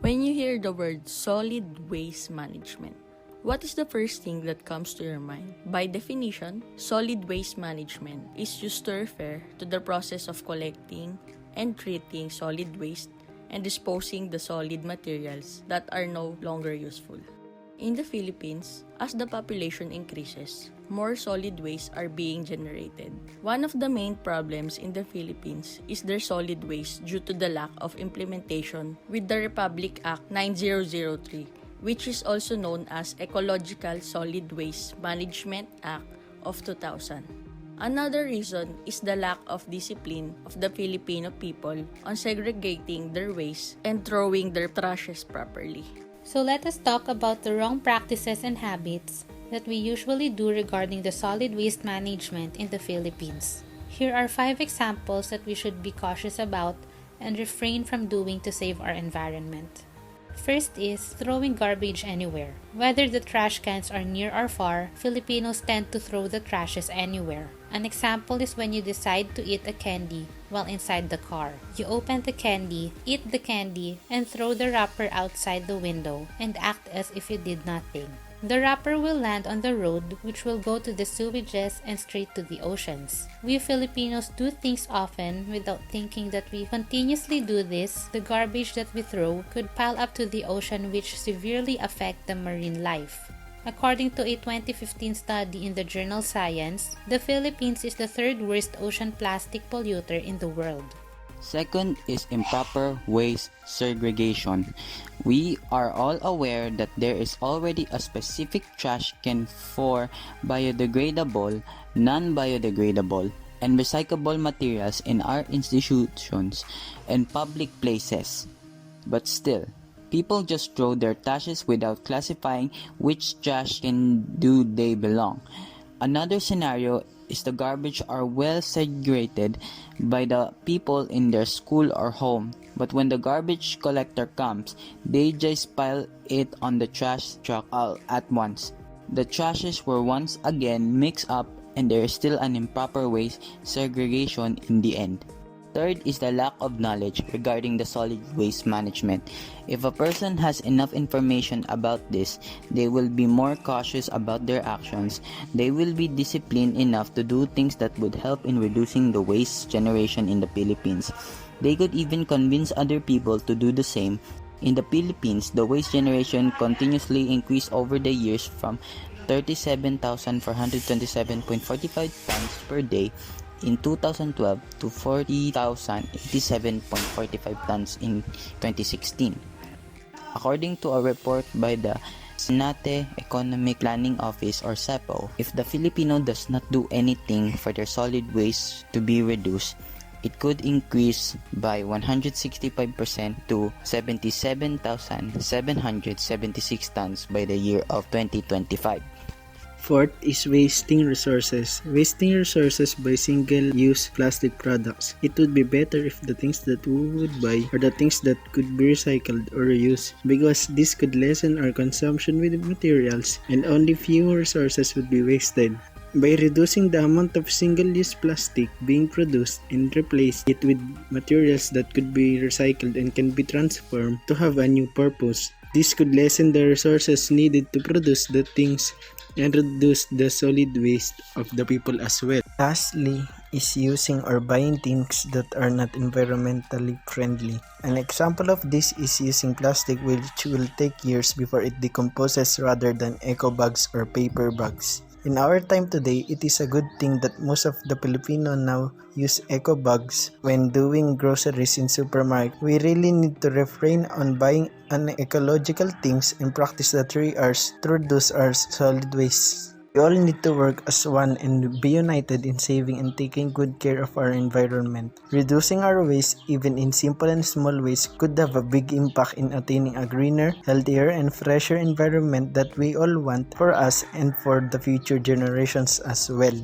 When you hear the word solid waste management, what is the first thing that comes to your mind? By definition, solid waste management is used to refer to the process of collecting and treating solid waste and disposing the solid materials that are no longer useful. In the Philippines, as the population increases, more solid waste are being generated. One of the main problems in the Philippines is their solid waste due to the lack of implementation with the Republic Act 9003, which is also known as Ecological Solid Waste Management Act of 2000. Another reason is the lack of discipline of the Filipino people on segregating their waste and throwing their trashes properly. So let us talk about the wrong practices and habits that we usually do regarding the solid waste management in the Philippines. Here are 5 examples that we should be cautious about and refrain from doing to save our environment. First is throwing garbage anywhere. Whether the trash cans are near or far, Filipinos tend to throw the trashes anywhere. An example is when you decide to eat a candy while inside the car. You open the candy, eat the candy, and throw the wrapper outside the window and act as if you did nothing. The wrapper will land on the road, which will go to the sewages and straight to the oceans. We Filipinos do things often without thinking that we continuously do this. The garbage that we throw could pile up to the ocean, which severely affect the marine life. According to a 2015 study in the journal Science, the Philippines is the 3rd worst ocean plastic polluter in the world. Second is improper waste segregation. We are all aware that there is already a specific trash can for biodegradable, non-biodegradable, and recyclable materials in our institutions and public places. But still, people just throw their trashes without classifying which trash can do they belong. Another scenario is the garbage are well segregated by the people in their school or home, but when the garbage collector comes, they just pile it on the trash truck all at once. The trashes were once again mixed up and there is still an improper waste segregation in the end. Third is the lack of knowledge regarding the solid waste management. If a person has enough information about this, they will be more cautious about their actions. They will be disciplined enough to do things that would help in reducing the waste generation in the Philippines. They could even convince other people to do the same. In the Philippines, the waste generation continuously increased over the years from 37,427.45 tons per day in 2012 to 40,087.45 tons in 2016. According to a report by the Senate Economic Planning Office or SEPO, if the Filipino does not do anything for their solid waste to be reduced, it could increase by 165% to 77,776 tons by the year of 2025. Fourth is wasting resources. Wasting resources by single-use plastic products. It would be better if the things that we would buy are the things that could be recycled or reused, because this could lessen our consumption with materials and only few resources would be wasted. By reducing the amount of single-use plastic being produced and replace it with materials that could be recycled and can be transformed to have a new purpose, this could lessen the resources needed to produce the things and reduce the solid waste of the people as well. Lastly is using or buying things that are not environmentally friendly. An example of this is using plastic, which will take years before it decomposes, rather than eco bags or paper bags. In our time today, it is a good thing that most of the Filipino now use eco bags when doing groceries in supermarket. We really need to refrain on buying unecological things and practice the 3 R's to reduce our solid waste. We all need to work as one and be united in saving and taking good care of our environment. Reducing our waste, even in simple and small ways, could have a big impact in attaining a greener, healthier, and fresher environment that we all want for us and for the future generations as well.